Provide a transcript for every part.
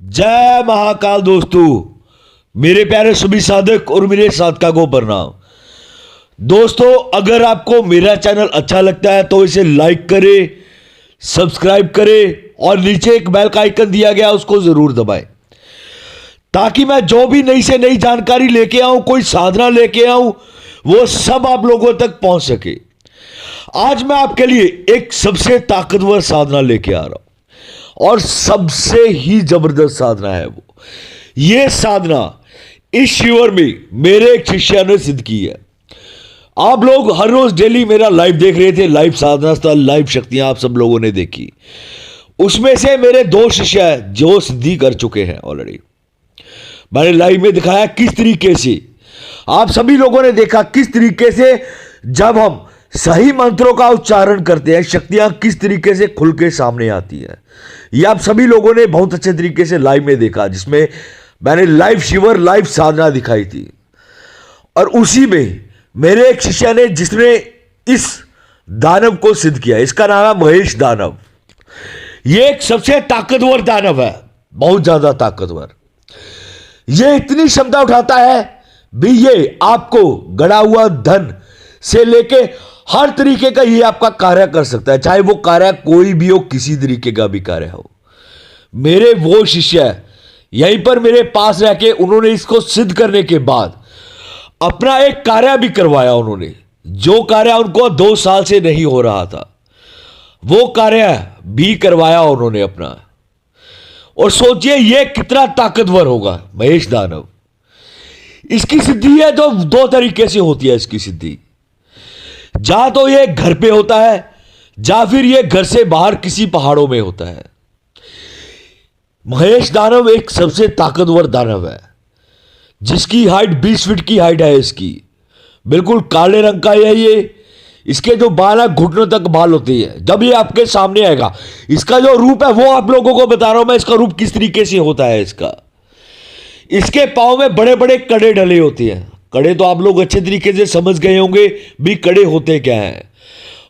जय महाकाल दोस्तों, मेरे प्यारे सभी साधक और मेरे साधका को प्रणाम। दोस्तों, अगर आपको मेरा चैनल अच्छा लगता है तो इसे लाइक करें, सब्सक्राइब करें और नीचे एक बेल का आइकन दिया गया उसको जरूर दबाएं, ताकि मैं जो भी नई से नई जानकारी लेके आऊं, कोई साधना लेके आऊं, वो सब आप लोगों तक पहुंच सके। आज मैं आपके लिए एक सबसे ताकतवर साधना लेके आ रहा हूं और सबसे ही जबरदस्त साधना है वो। ये साधना इस शिविर में मेरे एक शिष्य ने सिद्ध की है। आप लोग हर रोज डेली मेरा लाइव देख रहे थे, लाइव साधना स्थल, लाइव शक्तियां आप सब लोगों ने देखी। उसमें से मेरे दो शिष्य हैं जो सिद्धि कर चुके हैं ऑलरेडी। मैंने लाइव में दिखाया किस तरीके से, आप सभी लोगों ने देखा किस तरीके से जब हम सही मंत्रों का उच्चारण करते हैं शक्तियां किस तरीके से खुल के सामने आती है। ये आप सभी लोगों ने बहुत अच्छे तरीके से लाइव में देखा, जिसमें मैंने लाइव शिविर, लाइव साधना दिखाई थी। और उसी में मेरे एक शिष्य ने, जिसने इस दानव को सिद्ध किया, इसका नाम है महेश दानव। ये एक सबसे ताकतवर दानव है, बहुत ज्यादा ताकतवर। ये इतनी क्षमता उठाता है भी, ये आपको गड़ा हुआ धन से लेके हर तरीके का ये आपका कार्य कर सकता है, चाहे वो कार्य कोई भी हो, किसी तरीके का भी कार्य हो। मेरे वो शिष्य यहीं पर मेरे पास रह के उन्होंने इसको सिद्ध करने के बाद अपना एक कार्य भी करवाया। उन्होंने जो कार्य उनको 2 साल से नहीं हो रहा था, वो कार्य भी करवाया उन्होंने अपना। और सोचिए ये कितना ताकतवर होगा महेश दानव। इसकी सिद्धि है तो 2 तरीके से होती है इसकी सिद्धि। जा तो ये घर पे होता है, या फिर ये घर से बाहर किसी पहाड़ों में होता है। महेश दानव एक सबसे ताकतवर दानव है, जिसकी हाइट 20 फीट की हाइट है इसकी। बिल्कुल काले रंग का है ये। इसके जो बाल है घुटनों तक बाल होती है। जब ये आपके सामने आएगा, इसका जो रूप है वो आप लोगों को बता रहा हूं मैं, इसका रूप किस तरीके से होता है इसका। इसके पांव में बड़े बड़े कड़े डले होते हैं। कड़े तो आप लोग अच्छे तरीके से समझ गए होंगे भी कड़े होते क्या हैं।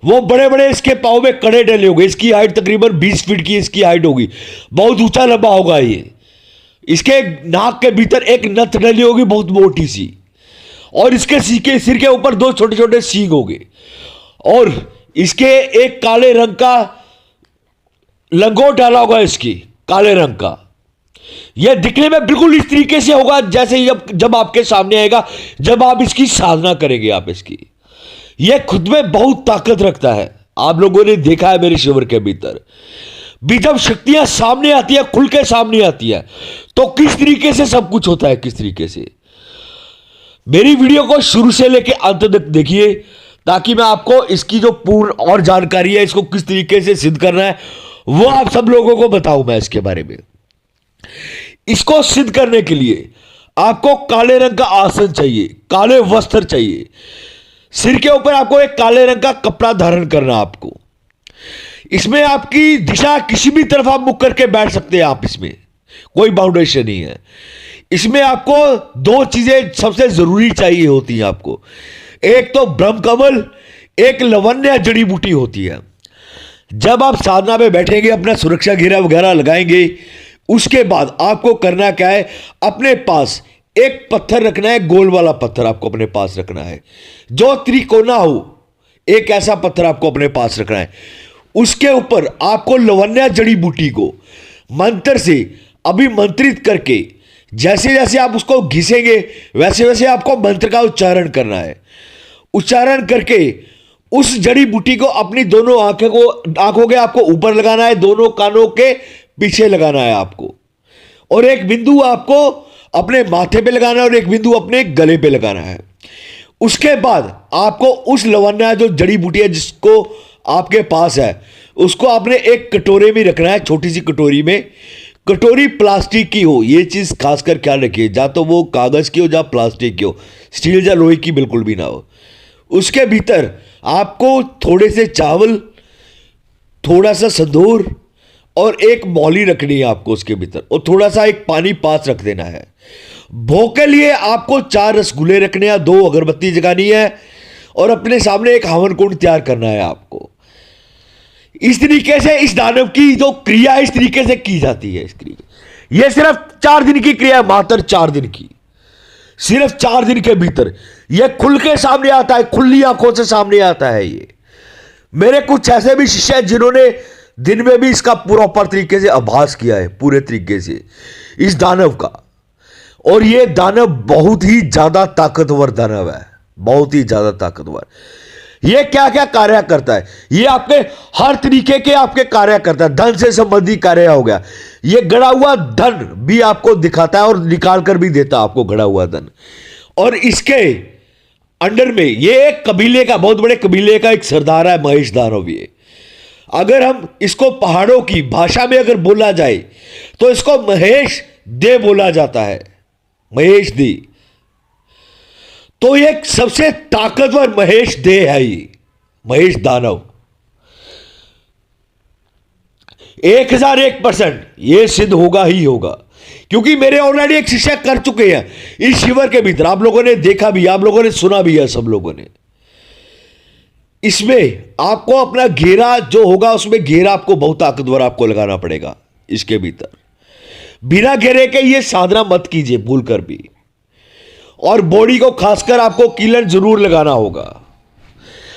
वो बड़े बड़े इसके पांव में कड़े डले होंगे। इसकी हाइट तकरीबन 20 फीट की इसकी हाइट होगी। बहुत ऊंचा लंबा होगा ये। इसके नाक के भीतर एक नथ डली होगी बहुत मोटी सी, और इसके सिर के ऊपर 2 छोटे छोटे सींग होंगे, और इसके एक काले रंग का लंगोट डाला होगा इसकी, काले रंग का। यह दिखने में बिल्कुल इस तरीके से होगा जैसे जब आपके सामने आएगा, जब आप इसकी साधना करेंगे। आप इसकी, यह खुद में बहुत ताकत रखता है। आप लोगों ने देखा है मेरे शिविर के भीतर भी, जब शक्तियां सामने आती है, खुल के सामने आती है, तो किस तरीके से सब कुछ होता है। किस तरीके से मेरी वीडियो को शुरू से लेकर अंत तक देखिए, ताकि मैं आपको इसकी जो पूर्ण और जानकारी है, इसको किस तरीके से सिद्ध करना है, वो आप सब लोगों को बताऊं मैं इसके बारे में। इसको सिद्ध करने के लिए आपको काले रंग का आसन चाहिए, काले वस्त्र चाहिए। सिर के ऊपर आपको एक काले रंग का कपड़ा धारण करना। आपको इसमें आपकी दिशा किसी भी तरफ आप मुख करके बैठ सकते हैं। आप इसमें कोई बाउंडेशन नहीं है। इसमें आपको 2 चीजें सबसे जरूरी चाहिए होती हैं आपको। एक तो ब्रह्म कमल, एक लवण्य जड़ी बूटी होती है। जब आप साधना में बैठेंगे, अपना सुरक्षा घेरा वगैरह लगाएंगे, उसके बाद आपको करना क्या है, अपने पास एक पत्थर रखना है, गोल वाला पत्थर आपको अपने पास रखना है, जो त्रिकोना हो। एक ऐसा पत्थर आपको अपने पास रखना है। उसके ऊपर आपको लवण्य जड़ी बूटी को मंत्र से अभिमंत्रित करके, जैसे जैसे आप उसको घिसेंगे वैसे वैसे आपको मंत्र का उच्चारण करना है। उच्चारण करके उस जड़ी बूटी को अपनी दोनों आंखों के आपको ऊपर लगाना है, दोनों कानों के पीछे लगाना है आपको, और एक बिंदु आपको अपने माथे पे लगाना है और एक बिंदु अपने गले पे लगाना है। उसके बाद आपको उस लवण्य जो जड़ी बूटी है जिसको आपके पास है, उसको आपने एक कटोरे में रखना है, छोटी सी कटोरी में। कटोरी प्लास्टिक की हो, ये चीज खासकर ख्याल रखिए, जा तो वो कागज की हो या प्लास्टिक की हो, स्टील या लोहे की बिल्कुल भी ना हो। उसके भीतर आपको थोड़े से चावल, थोड़ा सा संदूर और एक मौली रखनी है आपको उसके भीतर, और थोड़ा सा एक पानी पास रख देना है। भोग के लिए आपको 4 रसगुल्ले रखने हैं, 2 अगरबत्ती जगानी है, और अपने सामने एक हवन कुंड तैयार करना है आपको। इस तरीके से इस दानव की जो क्रिया इस तरीके से की जाती है। यह सिर्फ 4 दिन की क्रिया है, मात्र 4 दिन की। सिर्फ 4 दिन के भीतर यह खुल के सामने आता है, खुली आंखों से सामने आता है। ये मेरे कुछ ऐसे भी शिष्य हैं जिन्होंने दिन में भी इसका प्रॉपर तरीके से अभ्यास किया है, पूरे तरीके से इस दानव का। और यह दानव बहुत ही ज्यादा ताकतवर दानव है, बहुत ही ज्यादा ताकतवर। यह क्या क्या कार्य करता है, यह आपके हर तरीके के आपके कार्य करता है। धन से संबंधित कार्य हो गया, यह गड़ा हुआ धन भी आपको दिखाता है और निकाल कर भी देता है आपको गड़ा हुआ धन। और इसके अंडर में यह एक कबीले का, बहुत बड़े कबीले का एक सरदार है महेश दानव। ये अगर हम इसको पहाड़ों की भाषा में अगर बोला जाए तो इसको महेश दे बोला जाता है, महेश दी। तो ये सबसे ताकतवर महेश दे है, ये महेश दानव 1001% ये सिद्ध होगा ही होगा। क्योंकि मेरे ऑलरेडी एक शिष्य कर चुके हैं इस शिविर के भीतर, आप लोगों ने देखा भी, आप लोगों ने सुना भी है, सब लोगों ने। इसमें आपको अपना घेरा जो होगा, उसमें घेरा आपको बहुत ताकतवर आपको लगाना पड़ेगा इसके भीतर। बिना घेरे के ये साधना मत कीजिए भूल कर भी। और बॉडी को खासकर आपको कीलन जरूर लगाना होगा।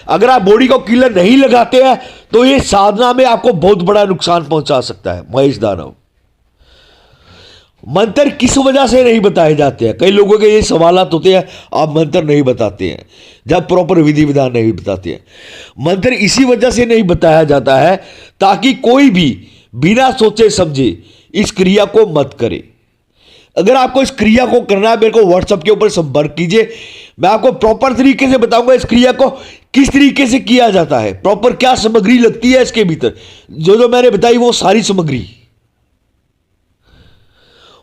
अगर आप बॉडी को कीलन नहीं लगाते हैं तो ये साधना में आपको बहुत बड़ा नुकसान पहुंचा सकता है। महेश दानव मंत्र किस वजह से नहीं बताए जाते हैं, कई लोगों के ये सवालात होते हैं, आप मंत्र नहीं बताते हैं जब प्रॉपर विधि विधान नहीं बताते हैं। मंत्र इसी वजह से नहीं बताया जाता है ताकि कोई भी बिना सोचे समझे इस क्रिया को मत करे। अगर आपको इस क्रिया को करना है, मेरे को व्हाट्सएप के ऊपर संपर्क कीजिए, मैं आपको प्रॉपर तरीके से बताऊंगा इस क्रिया को किस तरीके से किया जाता है, प्रॉपर क्या सामग्री लगती है इसके भीतर, जो मैंने बताई वो सारी सामग्री।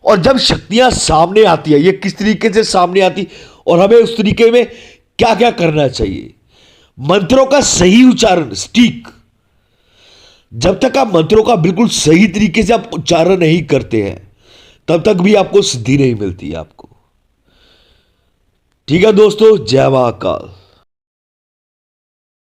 और जब शक्तियां सामने आती है, ये किस तरीके से सामने आती और हमें उस तरीके में क्या क्या करना चाहिए। मंत्रों का सही उच्चारण, स्टिक, जब तक आप मंत्रों का बिल्कुल सही तरीके से आप उच्चारण नहीं करते हैं तब तक भी आपको सिद्धि नहीं मिलती है आपको। ठीक है दोस्तों, जय महाकाल।